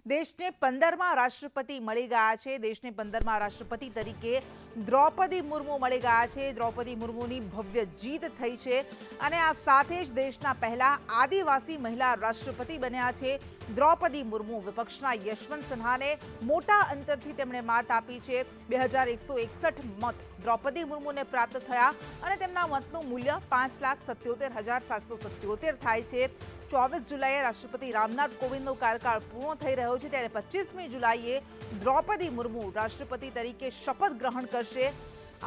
દેશને 15મા રાષ્ટ્રપતિ મળી ગયા છે। દેશને 15મા રાષ્ટ્રપતિ તરીકે દ્રૌપદી મુર્મુ મળી ગયા છે। દ્રૌપદી મુર્મુની ભવ્ય જીત થઈ છે અને આ સાથે જ દેશના પહેલા આદિવાસી મહિલા રાષ્ટ્રપતિ બન્યા છે દ્રૌપદી મુર્મુ। વિપક્ષના યશવંત સિન્હાને મોટા અંતરથી તેમણે માત આપી છે। 2161 મત દ્રૌપદી મુર્મુને પ્રાપ્ત થયા અને તેમના મતનું મૂલ્ય 5,77,777 થાય છે। 24 જુલાઈએ રાષ્ટ્રપતિ રામનાથ કોવિંદનો કાર્યકાળ પૂર્ણ થઈ રહ્યો છે, ત્યારે 25મી જુલાઈએ દ્રૌપદી મુર્મુ રાષ્ટ્રપતિ તરીકે શપથ ગ્રહણ કરશે।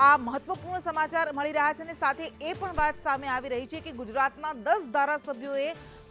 આ મહત્વપૂર્ણ સમાચાર મળી રહ્યા છે અને સાથે એ પણ વાત સામે આવી રહી છે કે ગુજરાતના 10 ધારાસભ્યોએ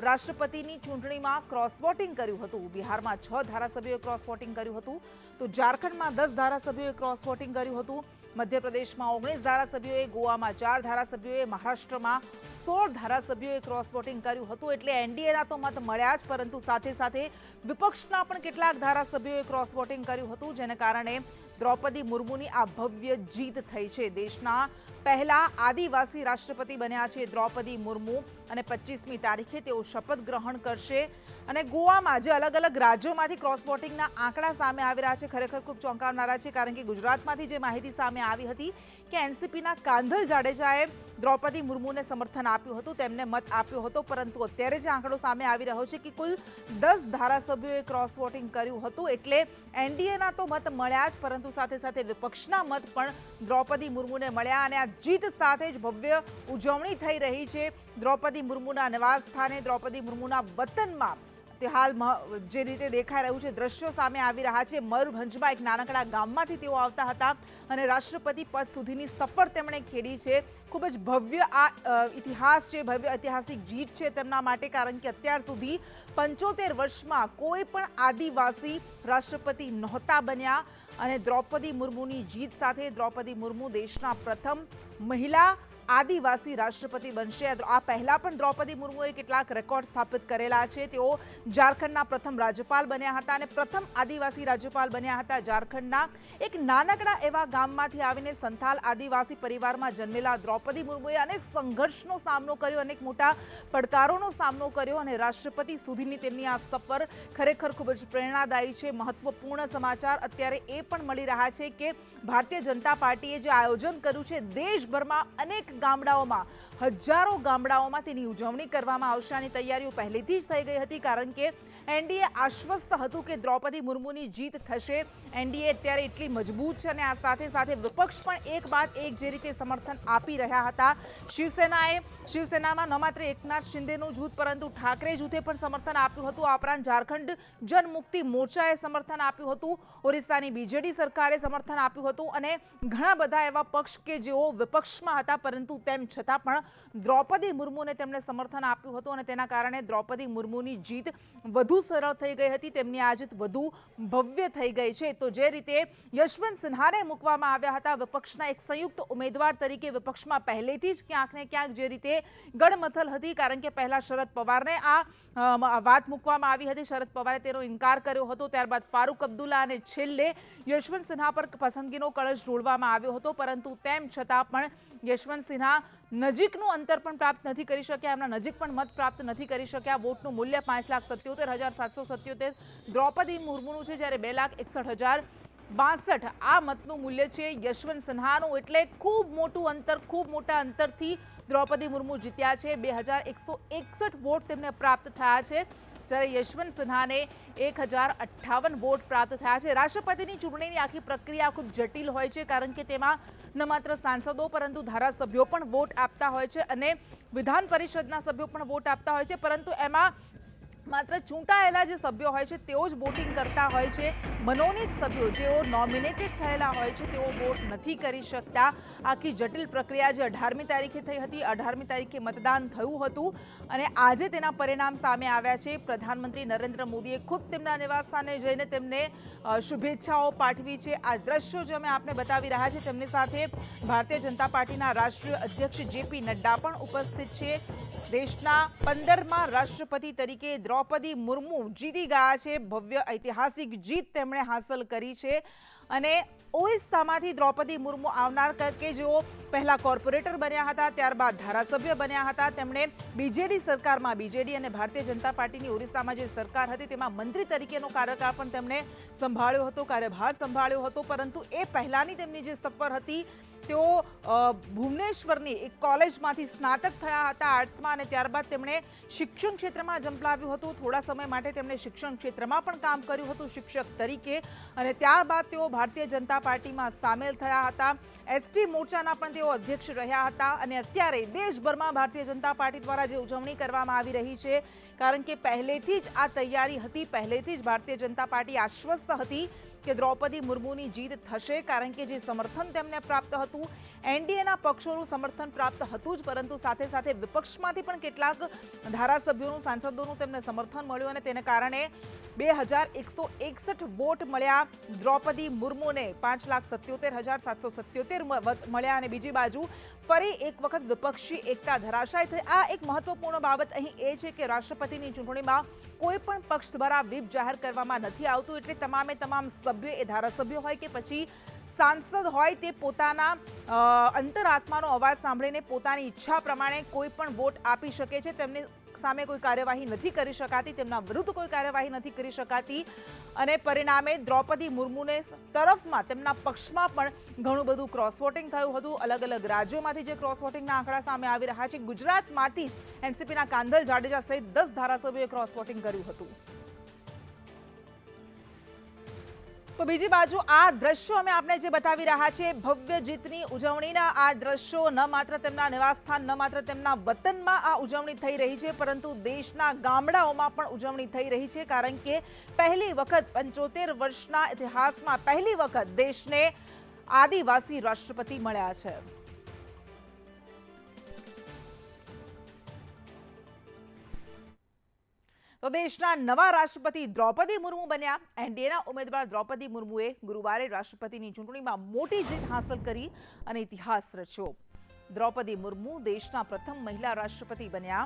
રાષ્ટ્રપતિની ચૂંટણીમાં ક્રોસ વોટિંગ કર્યું હતું। બિહારમાં 6 ધારાસભ્યોએ ક્રોસ વોટિંગ કર્યું હતું, તો ઝારખંડમાં 10 ધારાસભ્યોએ ક્રોસ વોટિંગ કર્યું હતું, મધ્યપ્રદેશમાં 19 ધારાસભ્યોએ, ગોવામાં 4 ધારાસભ્યોએ, મહારાષ્ટ્રમાં 16 ધારાસભ્યોએ ક્રોસ વોટિંગ કર્યું હતું। એટલે એનડીએના તો મત મળ્યા જ, પરંતુ સાથે સાથે વિપક્ષના પણ કેટલાક ધારાસભ્યોએ ક્રોસ વોટિંગ કર્યું હતું, જેને કારણે દ્રૌપદી મુર્મુની આ ભવ્ય જીત થઈ છે। દેશના પહેલા આદિવાસી રાષ્ટ્રપતિ બન્યા છે દ્રૌપદી મુર્મુ અને 25મી તારીખે તેઓ શપથ ગ્રહણ કરશે। અને ગોવામાં જે અલગ અલગ રાજ્યોમાંથી ક્રોસ વોટિંગના આંકડા સામે આવી રહ્યા છે, ખરેખર ખૂબ ચોંકાવનારા છે, કારણ કે ગુજરાતમાંથી જે માહિતી સામે આવી હતી કે એનસીપીના કાંધલ જાડેજાએ દ્રૌપદી મુર્મુને સમર્થન આપ્યું હતું, તેમને મત આપ્યો હતો, પરંતુ અત્યારે જે આંકડો સામે આવી રહ્યો છે કે કુલ 10 ધારાસભ્યોએ ક્રોસ વોટિંગ કર્યું હતું, એટલે એનડીએના તો મત મળ્યા જ, પરંતુ સાથે સાથે વિપક્ષના મત પણ દ્રૌપદી મુર્મુને મળ્યા અને આ જીત સાથે જ ભવ્ય ઉજવણી થઈ રહી છે દ્રૌપદી મુર્મુના નિવાસ સ્થાને, દ્રૌપદી મુર્મુના વતનમાં। તે હાલ જે રીતે દેખાઈ રહ્યું છે, દ્રશ્યો સામે આવી રહ્યા છે। મયુરભંજમાં એક નાનકડા ગામમાંથી તેઓ આવતા હતા અને રાષ્ટ્રપતિ પદ સુધીની સફર તેમણે ખેડી છે। ખૂબ જ ભવ્ય આ ઇતિહાસ છે, ભવ્ય ઐતિહાસિક જીત છે તેમના માટે, કારણ કે અત્યાર સુધી 75 વર્ષમાં કોઈ પણ આદિવાસી રાષ્ટ્રપતિ નહોતા બન્યા અને દ્રૌપદી મુર્મુની જીત સાથે દ્રૌપદી મુર્મુ દેશના પ્રથમ મહિલા આદિવાસી રાષ્ટ્રપતિ બનશે। આ પહેલા પણ દ્રૌપદી મુર્મુએ કેટલાક રેકોર્ડ સ્થાપિત કરેલા છે। તેઓ ઝારખંડના પ્રથમ રાજ્યપાલ બન્યા હતા અને પ્રથમ આદિવાસી રાજ્યપાલ બન્યા હતા। ઝારખંડના એક નાનકડા એવા ગામમાંથી આવીને સંથાલ આદિવાસી પરિવારમાં જન્મેલા દ્રૌપદી મુર્મુએ અનેક સંઘર્ષનો સામનો કર્યો, અનેક મોટા પડકારોનો સામનો કર્યો અને રાષ્ટ્રપતિ સુધીની તેમની આ સફર ખરેખર ખૂબ જ પ્રેરણાદાયી છે। મહત્વપૂર્ણ સમાચાર અત્યારે એ પણ મળી રહ્યા છે કે ભારતીય જનતા પાર્ટીએ જે આયોજન કર્યું છે, દેશભરમાં અનેક ગામડાઓમાં, હજારો ગામડાઓમાં તેની ઉજવણી કરવામાં આવશે। આની તૈયારીઓ પહેલેથી જ થઈ ગઈ હતી, કારણ કે એનડીએ આશ્વસ્ત હતું કે દ્રૌપદી મુર્મુની જીત થશે। એનડીએ અત્યારે એટલી મજબૂત છે અને આ સાથે સાથે વિપક્ષ પણ એક બાદ એક જે રીતે સમર્થન આપી રહ્યા હતા। શિવસેનામાં ન માત્ર એકનાથ શિંદેનું જૂથ, પરંતુ ઠાકરે જૂથે પણ સમર્થન આપ્યું હતું। આ ઉપરાંત ઝારખંડ જનમુક્તિ મોરચાએ સમર્થન આપ્યું હતું, ઓરિસ્સાની બીજેડી સરકારે સમર્થન આપ્યું હતું અને ઘણા બધા એવા પક્ષ કે જેઓ વિપક્ષમાં હતા, પરંતુ તેમ છતાં પણ દ્રૌપદી મુર્મુને તેમણે સમર્થન આપ્યું હતું અને તેના કારણે દ્રૌપદી મુર્મુની જીત વધુ સરળ થઈ ગઈ હતી, તેમની આ જીત વધુ ભવ્ય થઈ ગઈ છે। તો જે રીતે યશવંત સિન્હાને મૂકવામાં આવ્યા હતા વિપક્ષના એક સંયુક્ત ઉમેદવાર તરીકે, વિપક્ષમાં પહેલેથી જ ક્યાંક ને ક્યાંક જે રીતે ગડમથલ હતી, કારણ કે પહેલા શરદ પવારને આ વાત મૂકવામાં આવી હતી, શરદ પવારે તેનો ઇનકાર કર્યો હતો, ત્યારબાદ ફારૂક અબ્દુલ્લા અને છેલ્લે યશવંત સિન્હા પર પસંદગીનો કળશ ઢોળવામાં આવ્યો હતો, પરંતુ તેમ છતાં પણ યશવંત સિન્હા નજીકનું અંતર પણ પ્રાપ્ત નથી કરી શક્યા, એમના નજીક પણ મત પ્રાપ્ત નથી કરી શક્યા। વોટનું મૂલ્ય 5,77,777 દ્રૌપદી મુર્મુનું છે, જ્યારે 2,61,062 આ મતનું મૂલ્ય છે યશવંત સિન્હાનું। એટલે ખૂબ મોટું અંતર, ખૂબ મોટા અંતરથી દ્રૌપદી મુર્મુ જીત્યા છે। 2,161 વોટ તેમને પ્રાપ્ત થયા છે, જ્યારે યશવંત સિન્હાને 1,058 વોટ પ્રાપ્ત થયા છે। રાષ્ટ્રપતિની ચૂંટણીની આખી પ્રક્રિયા ખૂબ જટિલ હોય છે, કારણ કે તેમાં ન માત્ર સાંસદો પરંતુ ધારાસભ્યો પણ વોટ આપતા હોય છે અને વિધાન પરિષદના સભ્યો પણ વોટ આપતા હોય છે, પરંતુ એમાં માત્ર ચૂંટાયેલા જે સભ્યો હોય છે તેઓ જ વોટિંગ કરતા હોય છે। મનોનીત સભ્યો, જેઓ નોમિનેટેડ થયેલા હોય છે, તેઓ વોટ નથી કરી શકતા। આખી જટિલ પ્રક્રિયા જે 18મી તારીખે થઈ હતી, 18મી તારીખે મતદાન થયું હતું અને આજે તેના પરિણામ સામે આવ્યા છે। પ્રધાનમંત્રી નરેન્દ્ર મોદીએ ખુદ તેમના નિવાસસ્થાને જઈને તેમને શુભેચ્છાઓ પાઠવી છે। આ દ્રશ્યો જે અમે આપને બતાવી રહ્યા છે, તેમની સાથે ભારતીય જનતા પાર્ટીના રાષ્ટ્રીય અધ્યક્ષ જેપી નડ્ડા પણ ઉપસ્થિત છે। દેશના 15મા રાષ્ટ્રપતિ તરીકે દ્રૌપદી મુર્મુ જીતી ગયા છે, ભવ્ય ઐતિહાસિક જીત તેમણે હાંસલ કરી છે। અને ઓરિસ્સામાંથી દ્રૌપદી મુર્મુ આવનાર કે જેઓ પહેલા કોર્પોરેટર બન્યા હતા, ત્યારબાદ ધારાસભ્ય બન્યા હતા. તેમણે બીજેડી સરકારમાં, બીજેડી અને ભારતીય જનતા પાર્ટીની ઓરિસ્સામાં જે સરકાર હતી તેમાં મંત્રી તરીકેનો કાર્યકાળ પણ તેમણે સંભાળ્યો હતો, કાર્યભાર સંભાળ્યો હતો. પરંતુ એ પહેલાની તેમની જે સફર હતી, તેઓ ભુવનેશ્વરની એક કોલેજમાંથી સ્નાતક થયા હતા આર્ટ્સમાં, અને ત્યારબાદ તેમણે શિક્ષણ ક્ષેત્રમાં ઝંપલાવ્યું હતું. થોડા સમય માટે તેમણે શિક્ષણ ક્ષેત્રમાં પણ કામ કર્યું હતું શિક્ષક તરીકે, અને ત્યારબાદ તેઓ ભારતીય જનતા પાર્ટીમાં સામેલ થયા હતા. એસટી મોરચાના પણ તેઓ અધ્યક્ષ રહ્યા હતા. અને અત્યારે દેશભરમાં ભારતીય જનતા પાર્ટી દ્વારા જે ઉજવણી કરવામાં આવી રહી છે, કારણ કે પહેલેથી જ આ તૈયારી હતી, પહેલેથી જ ભારતીય જનતા પાર્ટી આશ્વસ્ત હતી કે દ્રૌપદી મુર્મુની જીત થશે, કારણ કે જે સમર્થન તેમને પ્રાપ્ત હતું, એનડીએના પક્ષોનું સમર્થન પ્રાપ્ત હતું જ, પરંતુ સાથે સાથે વિપક્ષમાંથી પણ કેટલાક ધારાસભ્યોનું, સાંસદોનું તેમને સમર્થન મળ્યું, અને તેને કારણે 2161 વોટ મળ્યા દ્રૌપદી મુર્મુને, 5,77,777 મળ્યા. અને બીજી બાજુ ફરી એક વખત વિપક્ષી એકતા ધરાશાય થઈ. આ એક મહત્વપૂર્ણ બાબત અહીં એ છે કે રાષ્ટ્રપતિની ચૂંટણીમાં કોઈ પણ પક્ષ દ્વારા વ્હીપ જાહેર કરવામાં નથી આવતું, એટલે તમામે તમામ સભ્યો, એ ધારાસભ્યો હોય કે પછી સાંસદ હોય, તે પોતાના અંતરાત્માનો અવાજ સાંભળીને પોતાની ઈચ્છા પ્રમાણે કોઈ પણ વોટ આપી શકે છે. તેમની સામે કોઈ કાર્યવાહી નથી કરી શકાતી, તેમના વિરુદ્ધ કોઈ કાર્યવાહી નથી કરી શકાતી, અને પરિણામે દ્રૌપદી મુર્મુને તરફમાં, તેમના પક્ષમાં પણ ઘણું બધું ક્રોસ વોટિંગ થયું હતું. અલગ અલગ રાજ્યોમાંથી જે ક્રોસ વોટિંગના આંકડા સામે આવી રહ્યા છે, ગુજરાતમાંથી જ એનસીપીના કાંધલ જાડેજા સહિત 10 ધારાસભ્યોએ ક્રોસ વોટિંગ કર્યું હતું. તો બીજી બાજુ આ દ્રશ્યો અમે આપને જે બતાવી રહ્યા છે, ભવ્ય જીતની ઉજવણીના આ દ્રશ્યો ન માત્ર તેમના નિવાસસ્થાન, ન માત્ર તેમના વતનમાં આ ઉજવણી થઈ રહી છે, પરંતુ દેશના ગામડાઓમાં પણ ઉજવણી થઈ રહી છે, કારણ કે પહેલી વખત 75 વર્ષના ઇતિહાસમાં પહેલી વખત દેશને આદિવાસી રાષ્ટ્રપતિ મળ્યા છે. તો દેશના નવા રાષ્ટ્રપતિ દ્રૌપદી મુર્મુ બન્યા. એનડીએના ઉમેદવાર દ્રૌપદી મુર્મુએ ગુરુવારે રાષ્ટ્રપતિની ચૂંટણીમાં મોટી જીત હાંસલ કરી અને ઇતિહાસ રચ્યો. દ્રૌપદી મુર્મુ દેશના પ્રથમ મહિલા રાષ્ટ્રપતિ બન્યા,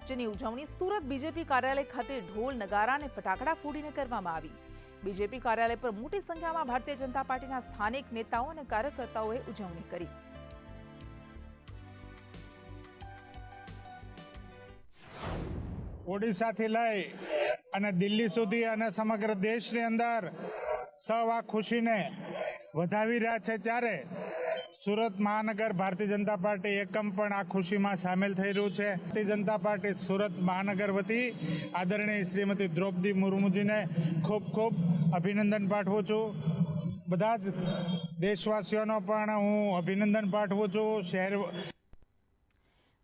જેની ઉજવણી સુરત બીજેપી કાર્યાલય ખાતે ઢોલ, નગારા અને ફટાકડા ફોડીને કરવામાં આવી. બીજેપી કાર્યાલય પર મોટી સંખ્યામાં ભારતીય જનતા પાર્ટીના સ્થાનિક નેતાઓ અને કાર્યકર્તાઓએ ઉજવણી કરી. ઓડિશાથી લઈ અને દિલ્હી સુધી અને સમગ્ર દેશની અંદર સૌ આ ખુશીને વધાવી રહ્યા છે, ત્યારે સુરત મહાનગર ભારતીય જનતા પાર્ટી એકમ પણ આ ખુશીમાં સામેલ થઈ રહ્યું છે. ભારતીય જનતા પાર્ટી સુરત મહાનગર વતી આદરણીય શ્રીમતી દ્રૌપદી મુર્મુજીને ખૂબ ખૂબ અભિનંદન પાઠવું છું. બધા જ દેશવાસીઓનો પણ હું અભિનંદન પાઠવું છું.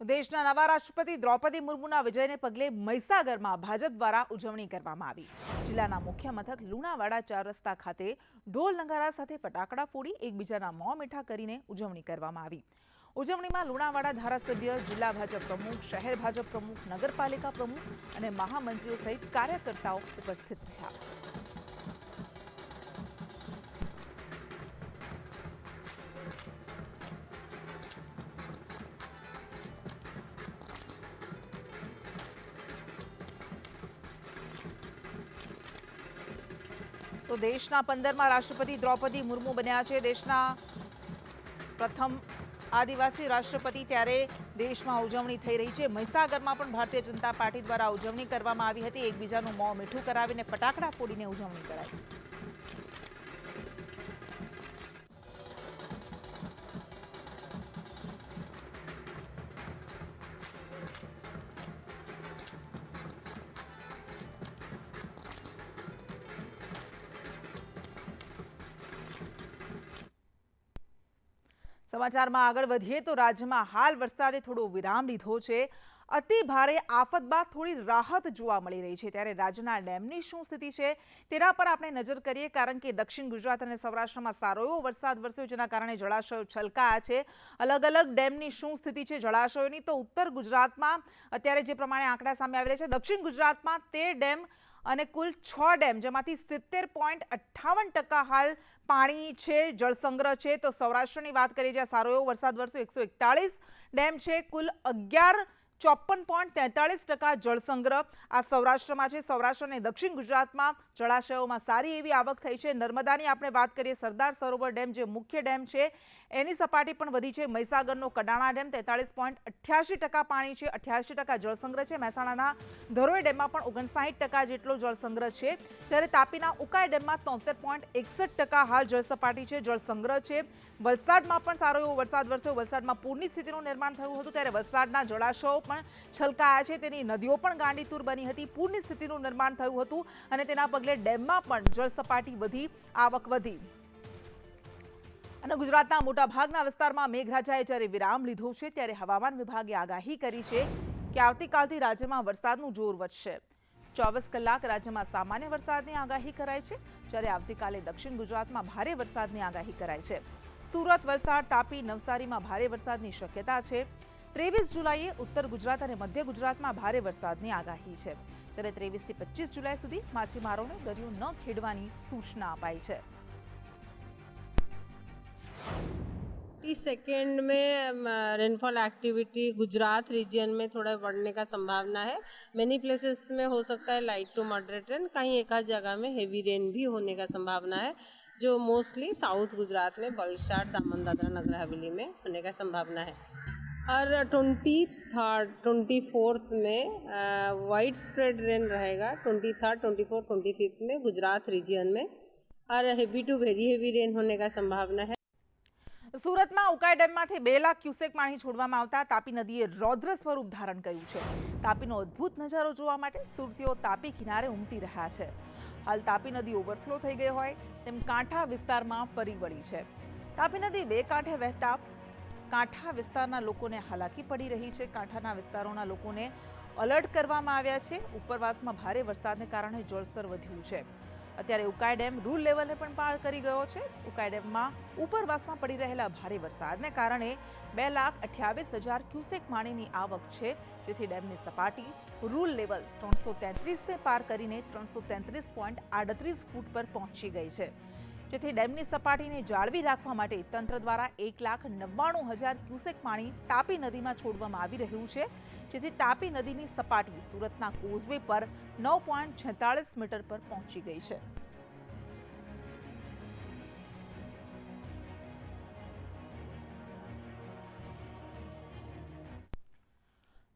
દેશના નવા રાષ્ટ્રપતિ દ્રૌપદી મુર્મુના વિજયને પગલે મહીસાગરમાં ભાજપ દ્વારા ઉજવણી કરવામાં આવી. જિલ્લાના મુખ્ય મથક લુણાવાડા 4 રસ્તા ખાતે ઢોલ નગારા સાથે ફટાકડા ફોડી એકબીજાના મોં મીઠા કરીને ઉજવણી કરવામાં આવી. ઉજવણીમાં લુણાવાડા ધારાસભ્ય, જિલ્લા ભાજપ પ્રમુખ, શહેર ભાજપ પ્રમુખ, નગરપાલિકા પ્રમુખ અને મહામંત્રીઓ સહિત કાર્યકર્તાઓ ઉપસ્થિત રહ્યા. તો દેશના 15મા રાષ્ટ્રપતિ દ્રૌપદી મુર્મુ બન્યા છે. દેશના પ્રથમ આદિવાસી રાષ્ટ્રપતિ, ત્યારે દેશમાં ઉજવણી થઈ રહી છે. મહીસાગરમાં પણ ભારતીય જનતા પાર્ટી દ્વારા ઉજવણી કરવામાં આવી હતી. એકબીજાનું મોં મીઠું કરાવીને ફટાકડા ફોડીને ઉજવણી કરાઈ. સમાચારમાં આગળ વધીએ તો રાજ્યમાં હાલ વરસાદે થોડો વિરામ લીધો છે. અતિ ભારે આફત બાદ થોડી રાહત જોવા મળી રહી છે, ત્યારે રાજ્યના ડેમની શું સ્થિતિ છે તેના પર આપણે નજર કરીએ, કારણ કે દક્ષિણ ગુજરાત અને સૌરાષ્ટ્રમાં સારો એવો વરસાદ વરસ્યો, જેના કારણે જળાશયો છલકાયા છે. અલગ અલગ ડેમની શું સ્થિતિ છે જળાશયોની, તો ઉત્તર ગુજરાતમાં અત્યારે જે પ્રમાણે આંકડા સામે આવી રહ્યા છે, દક્ષિણ ગુજરાતમાં 13 ડેમ અને કુલ 6 ડેમ, જેમાંથી 70.58% હાલ પાણી છે, જળસંગ્રહ છે. તો સૌરાષ્ટ્રની વાત કરીએ, જ્યાં સારો એવો વરસાદ વરસ્યો, 141 ડેમ છે, કુલ 11 54.43% જળ સંગ્રહ આ સૌરાષ્ટ્રમાં છે. સૌરાષ્ટ્ર અને દક્ષિણ ગુજરાતમાં જળાશયોમાં સારી એવી આવક થઈ છે. નર્મદાની આપણે વાત કરીએ, સરદાર સરોવર ડેમ જે મુખ્ય ડેમ છે એની સપાટી પણ વધી છે. મહીસાગરનો કડાણા ડેમ 43.88% પાણી છે, 88% જળ સંગ્રહ છે. મહેસાણાના ધરોઈ ડેમમાં પણ 59% જેટલો જળ સંગ્રહ છે. જ્યારે તાપીના ઉકાઈ ડેમમાં 73.61% હાલ જળ સપાટી છે, જળ સંગ્રહ છે. વલસાડમાં પણ સારો એવો વરસાદ વરસ્યો. વલસાડમાં પૂરની સ્થિતિનું નિર્માણ થયું હતું, ત્યારે વલસાડના જળાશયો પણ છલકાયા છે. તેની નદીઓ પણ ગાંડીતુર બની હતી. પૂરની સ્થિતિનું નિર્માણ થયું હતું અને તેના પગલે ડેમમાં પણ જળ સપાટી વધી, આવક વધી. અને ગુજરાતના મોટાભાગના વિસ્તારમાં મેઘરાજાએ જ્યારે વિરામ લીધો છે, ત્યારે હવામાન વિભાગે આગાહી કરી છે કે આવતીકાલથી રાજ્યમાં વરસાદનું જોર વધશે. 24 કલાક રાજ્યમાં સામાન્ય વરસાદની આગાહી કરાઈ છે, જ્યારે આવતીકાલે દક્ષિણ ગુજરાતમાં ભારે વરસાદની આગાહી કરાઈ છે. સુરત, વલસાડ, તાપી, નવસારીમાં ભારે વરસાદની શક્યતા છે. 23 જુલાઈએ ઉત્તર ગુજરાત અને મધ્ય ગુજરાતમાં ભારે વરસાદની આગાહી છે, જ્યારે 23 થી 25 જુલાઈ સુધી માછીમારોને દરિયો ન ખેડવાની સૂચના અપાઈ છે. इस सेकेंड में रेनफॉल एक्टिविटी गुजरात रीजन में थोड़ा बढ़ने का संभावना है. मेनी प्लेसेस में हो सकता है लाइट टू मॉडरेट रेन, कहीं एक आध जगह में हेवी रेन भी होने का संभावना है, जो मोस्टली साउथ गुजरात में वलसाड, दामन, दादरा, नगर हवेली में होने का संभावना है. और 23rd, 24th में वाइड स्प्रेड रेन रहेगा. 23rd, 24th, 25th में गुजरात रीजन में, और heavy to very heavy rain होने का संभावना है. સુરતમાં ઉકાઈ ડેમમાંથી 2 લાખ ક્યુસેક પાણી છોડવામાં આવતા તાપી નદીએ રૌદ્ર સ્વરૂપ ધારણ કર્યું છે. તાપીનો અદ્ભુત નજારો જોવા માટે સુરતીઓ તાપી કિનારે ઉમટી રહ્યા છે. હાલ તાપી નદી ઓવરફ્લો થઈ ગઈ હોય તેમ કાંઠા વિસ્તારમાં ફરી વળી છે. તાપી નદી 2 કાંઠે વહેતા કાંઠા વિસ્તારના લોકોને હાલાકી પડી રહી છે. કાંઠાના વિસ્તારોના લોકોને અલર્ટ કરવામાં આવ્યા છે. ઉપરવાસમાં ભારે વરસાદને કારણે જળસ્તર વધ્યું છે. અત્યારે ઉકાઈ ડેમ રૂલ લેવલને પણ પાર કરી ગયો છે. ઉકાઈ ડેમમાં ઉપરવાસમાં પડી રહેલા ભારે વરસાદને કારણે 2,28,000 ક્યુસેક પાણીની આવક છે, જેથી ડેમની સપાટી રૂલ લેવલ 333ને પાર કરીને 333.38 ફૂટ પર પહોંચી ગઈ છે. જેથી ડેમની સપાટીને જાળવી રાખવા માટે તંત્ર દ્વારા 1,99,000 ક્યુસેક પાણી તાપી નદીમાં છોડવામાં આવી રહ્યું છે, જેથી તાપી નદીની સપાટી સુરતના કોઝવે પર 9.46 મીટર પર પહોંચી ગઈ છે.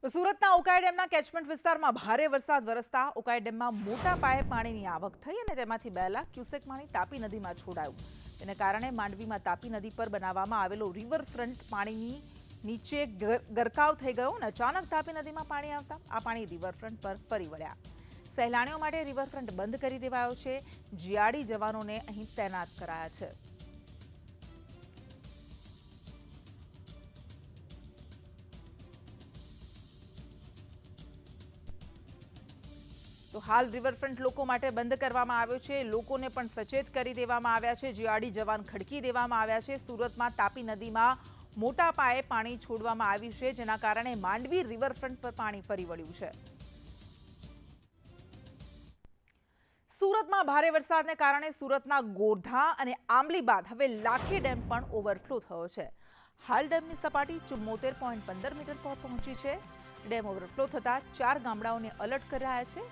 સુરતના ઉકાઈ ડેમના કેચમેન્ટ વિસ્તારમાં ભારે વરસાદ વરસતા ઉકાઈ ડેમમાં મોટા પાયે પાણીની આવક થઈ અને તેમાંથી 2 લાખ ક્યુસેક પાણી તાપી નદીમાં છોડાયું. તેને કારણે માંડવીમાં તાપી નદી પર બનાવવામાં આવેલો રિવરફ્રન્ટ પાણીની નીચે ગરકાવ થઈ ગયો અને અચાનક તાપી નદીમાં પાણી આવતા આ પાણી રિવરફ્રન્ટ પર ફરી વળ્યા. સહેલાણીઓ માટે રિવરફ્રન્ટ બંધ કરી દેવાયો છે. જીઆરડી જવાનોને અહીં તૈનાત કરાયા છે. તો હાલ રિવરફ્રન્ટ લોકો માટે બંધ કરવામાં આવ્યો છે. લોકોને પણ સચેત કરી દેવામાં આવ્યા છે. જીઆરડી જવાન ખડકી દેવામાં આવ્યા છે. સુરતમાં તાપી નદીમાં મોટા પાયે પાણી છોડવામાં આવ્યું છે, જેના કારણે માંડવી રિવરફ્રન્ટ પર પાણી ફરી વળ્યું છે. સુરતમાં ભારે વરસાદને કારણે સુરતના ગોરધા અને આંબલી બાદ હવે લાખી ડેમ પણ ઓવરફ્લો થયો છે. હાલ ડેમની સપાટી 74.15 મીટર પર પહોંચી છે. ડેમ ઓવરફ્લો થતા 4 ગામડાઓને અલર્ટ કરાયા છે.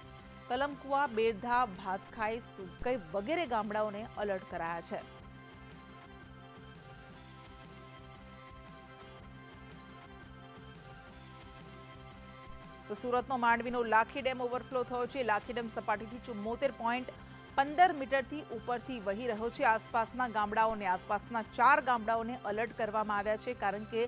કલમકુવા, બેરધા, ભાતખાઈ, સુકઈ વગેરે ગામડાઓને અલર્ટ કરાયા છે. તો સુરતનો માંડવીનો લાખી ડેમ ઓવરફ્લો થયો છે. લાખી ડેમ સપાટીથી 74.15 મીટરથી ઉપરથી વહી રહ્યો છે. આસપાસના 4 ગામડાઓને અલર્ટ કરવામાં આવ્યા છે, કારણ કે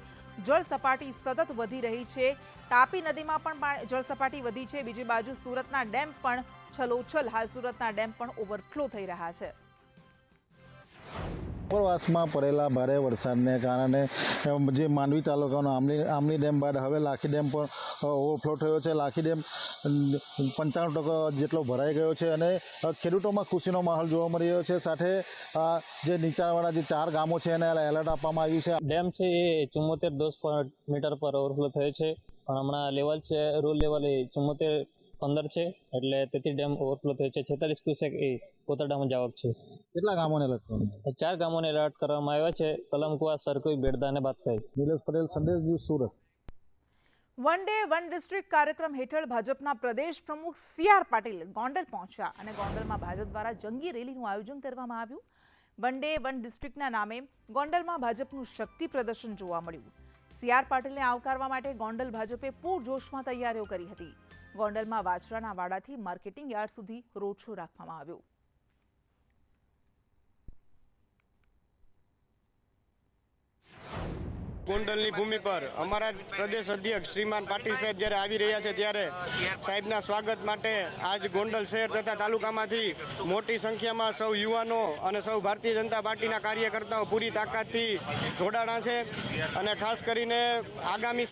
જળ સપાટી સતત વધી રહી છે. તાપી નદીમાં પણ જળ સપાટી વધી છે. બીજી બાજુ સુરતના ડેમ પણ છલોછલ હાલ સુરતના ડેમ પણ ઓવરફ્લો થઈ રહ્યા છે. ઉપરવાસમાં પડેલા ભારે વરસાદને કારણે જે માંડવી તાલુકાનો આંબલી ડેમ બાદ હવે લાખી ડેમ પણ ઓવરફ્લો થયો છે. લાખી ડેમ 95% જેટલો ભરાઈ ગયો છે અને ખેડૂતોમાં ખુશીનો માહોલ જોવા મળી રહ્યો છે. સાથે જે નીચાણવાળા જે 4 ગામો છે એને એલર્ટ આપવામાં આવ્યું છે. ડેમ છે એ 74 મીટર પર ઓવરફ્લો થયો છે, પણ હમણાં લેવલ છે રૂલ લેવલ એ 74.15 છે, એટલે તેથી ડેમ ઓવરફ્લો થયો છે. 46 ક્યુસેક એ કોતરડામાં જાવક છે. કેટલા ગામોને એલર્ટ કરવામાં 4 ગામોને એલર્ટ કરવામાં આવ્યા છે: કલમકુવા, સરકોઈ, બેડધા અને બાતખાઈ. નિલેશ પટેલ, સંદેશ news, Surat. One day one district કાર્યક્રમ હેઠળ ભાજપના પ્રદેશ પ્રમુખ સી.આર. પાટીલ ગોંડલ પહોંચ્યા અને ગોંડલમાં ભાજપ દ્વારા જંગી રેલીનું આયોજન કરવામાં આવ્યું. વન ડે વન ડિસ્ટ્રિક્ટના નામે ગોંડલમાં ભાજપનું શક્તિ પ્રદર્શન જોવા મળ્યું. સી.આર. પાટીલને આવકારવા માટે ગોંડલ ભાજપે પૂરજોશમાં તૈયારીઓ કરી હતી. ગોંડલમાં વાછરાના વાડાથી માર્કેટિંગ યાર્ડ સુધી રોડ શો રાખવામાં આવ્યો. ગોંડલની ભૂમિ પર અમારા પ્રદેશ અધ્યક્ષ શ્રીમાન પાટીલ સાહેબ જ્યારે આવી રહ્યા છે ત્યારે સાહેબના સ્વાગત માટે આજ ગોંડલ શહેર તથા તાલુકામાંથી મોટી સંખ્યામાં સૌ યુવાનો અને સૌ ભારતીય જનતા પાર્ટીના કાર્યકર્તાઓ પૂરી તાકાતથી જોડાણા છે અને ખાસ કરીને આગામી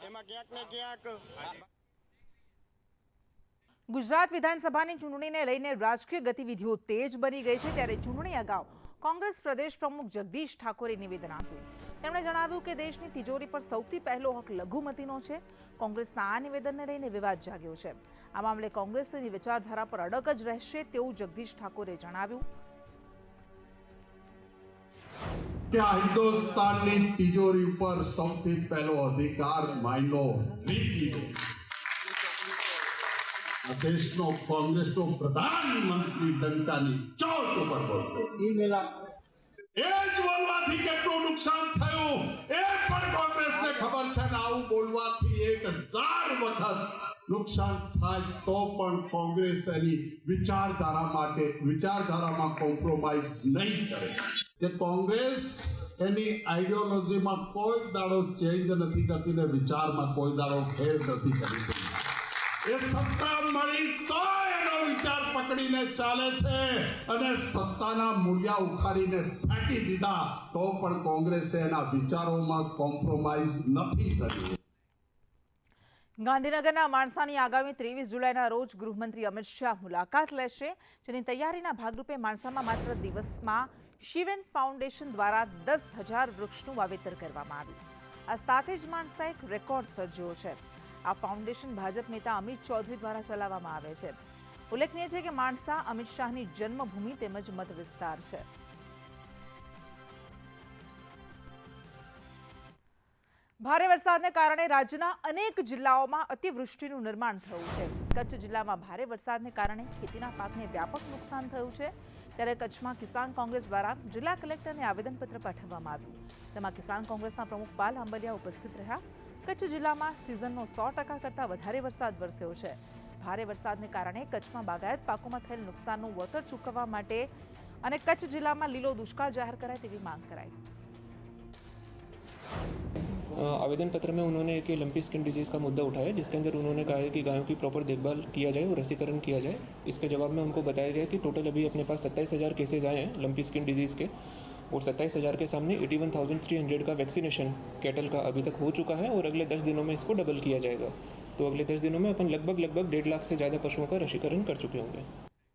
એમાં ક્યાંક ને ક્યાંક ગુજરાત વિધાનસભાની ચૂંટણીને લઈને રાજકીય ગતિવિધિઓ તેજ બની ગઈ છે ત્યારે ચૂંટણી અગાઉ કોંગ્રેસ પ્રદેશ પ્રમુખ જગદીશ ઠાકોરે નિવેદન આપ્યું. તેમણે જણાવ્યું કે દેશની તિજોરી પર સૌથી પહેલો હક લઘુમતીનો છે. કોંગ્રેસના આ નિવેદનને લઈને વિવાદ જાગ્યો છે. આ મામલે કોંગ્રેસ તેની વિચારધારા પર અડગ જ રહેશે તેવું જગદીશ ઠાકોરે જણાવ્યું. કે હિન્દુસ્તાનની તિજોરી પર સૌથી પહેલો અધિકાર માઇનોરિટી દેશનો કોંગ્રેસનો પ્રધાનમંત્રી ડંકાની ચોટ ઉપર બોલતો એ જ બોલવાથી કેટલું નુકસાન થયું એ પણ કોંગ્રેસને ખબર છે ને આવું બોલવાથી 1000 વખત નુકસાન થાય તો પણ કોંગ્રેસ એની વિચારધારામાં કોમ્પ્રોમાઇઝ નહીં કરે કે કોંગ્રેસ એની આઈડિયોલોજીમાં કોઈ દાડો ચેન્જ નથી કરતી ને વિચારમાં કોઈ દાડો ફેર નથી કરતી. એ સત્તા મળી તો એનો વિચાર પકડીને ચાલે છે અને સત્તાના મૂળિયા ઉખાડીને ફેંકી દીધા તો પણ કોંગ્રેસે એના વિચારોમાં કોમ્પ્રોમાઇઝ નથી કર્યું. ગાંધીનગરના માણસાની આગામી 23 જુલાઈના રોજ ગૃહમંત્રી અમિત શાહ મુલાકાત લેશે, જેની તૈયારીના ભાગરૂપે માણસામાં માત્ર દિવસમાં શિવન ફાઉન્ડેશન દ્વારા 10,000 વૃક્ષનું વાવેતર કરવામાં આવ્યું. આ સાથે જ માણસાએ એક રેકોર્ડ સર્જ્યો છે. આ ફાઉન્ડેશન ભાજપ નેતા અમિત ચૌધરી દ્વારા ચલાવવામાં આવે છે. ઉલ્લેખનીય છે કે માણસા અમિત શાહની જન્મભૂમિ તેમજ મત વિસ્તાર છે. ભારે વરસાદને કારણે રાજ્યના અનેક જિલ્લાઓમાં અતિવૃષ્ટિનું નિર્માણ થયું છે. કચ્છ જિલ્લામાં ભારે વરસાદને કારણે ખેતીના પાકને વ્યાપક નુકસાન થયું છે. ત્યારે કચ્છમાં કિસાન કોંગ્રેસ દ્વારા જિલ્લા કલેક્ટરને આવેદનપત્ર પાઠવવામાં આવ્યું. તેમાં કિસાન કોંગ્રેસના પ્રમુખ પાલ આંબલિયા ઉપસ્થિત રહ્યા. કચ્છ જિલ્લામાં સિઝનનો 100% કરતાં વધારે વરસાદ વરસ્યો છે. ભારે વરસાદને કારણે કચ્છમાં બાગાયત પાકોમાં થયેલ નુકસાનનું વળતર ચૂકવવા માટે અને કચ્છ જિલ્લામાં લીલો દુષ્કાળ જાહેર કરાય તેવી માંગ કરાઈ. आवेदन पत्र में उन्होंने एक लंपी स्किन डिजीज़ का मुद्दा उठाया, जिसके अंदर उन्होंने कहा है कि गायों की प्रॉपर देखभाल किया जाए और रसीकरण किया जाए. इसके जवाब में उनको बताया गया कि टोटल अभी अपने पास 27,000 केसेज आए हैं लंपी स्किन डिजीज़ के और 27,000 के सामने 81,300 का वैक्सीनेशन कैटल का अभी तक हो चुका है और अगले 10 दिनों में इसको डबल किया जाएगा. तो अगले 10 दिनों में अपन लगभग 1.5 लाख से ज़्यादा पशुओं का रसीकरण कर चुके होंगे.